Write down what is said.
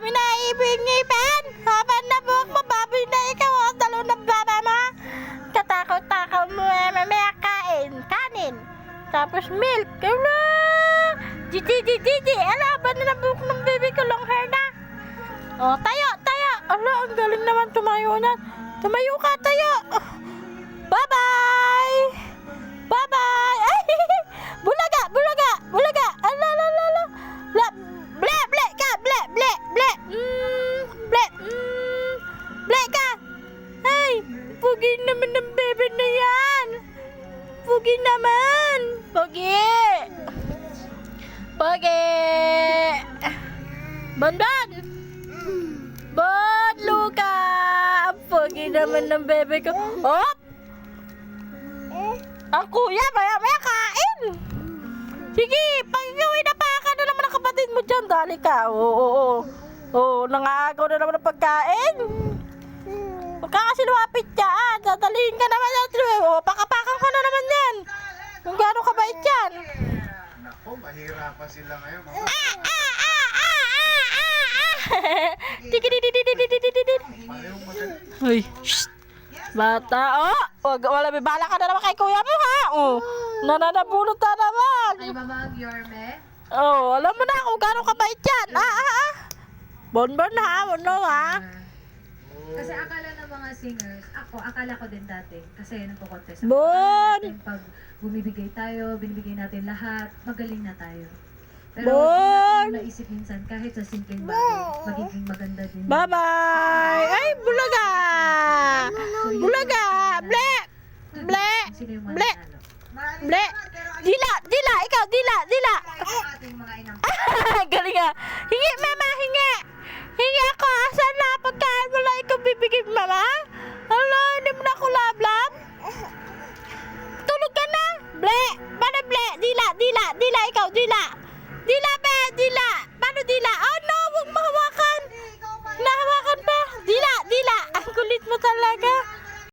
dami na ibig-ngipin. Haban na buhok mo, baboy na ikaw. Ang dalo ng baba mo. Katakot-takaw mo mamaya kanin. Tapos milk. Gigi. Ala, ba na buhok ng baby ko, long hair na. Oh, tayo. Ala, ang galing naman tumayo niyan. Tumayo ka, tayo. Bye-bye. Ay, bulaga. Ala. Ble ka. Ble ka. Ay, pugi naman ng bebe na yan. Pugi naman. Pugi. Bonbon, Luka. Pugi naman ng bebe ko. Hop! Ang kuya, maya kain. Sige, pag ikaw ay napaka na naman ang kapatid mo dyan, dali ka. Oo, nangaagaw na naman ang pagkain. Pagka kasi lumapit yan, dadalihin ka naman yan. Pakapakan ka na naman yan. Kung gano'ng kabait yan. Nako, mahirapan sila ngayon. Uy, shh. Bata, wala may bala ka na naman kay kuya mo, ha? Nananabunot na naman. Ay, Mamang Yorme. Alam mo na kung gano'ng kabait yan. Bonbon, ha? Kasi akala ng mga singers, akala ko din dati, kasi nagpo-contest Bon! pag bumibigay tayo, binibigay natin lahat, magaling na tayo. Pero Bon! hindi natin naisip minsan, kahit sa simpleng bagay, magiging maganda din. Bye-bye! Ay, bulaga! Bulaga! Ble! Sino yung Ble! mananalo? Ble! Dila! Ikaw, dila! Ating mga inang Galing, ha? Hingi, mama!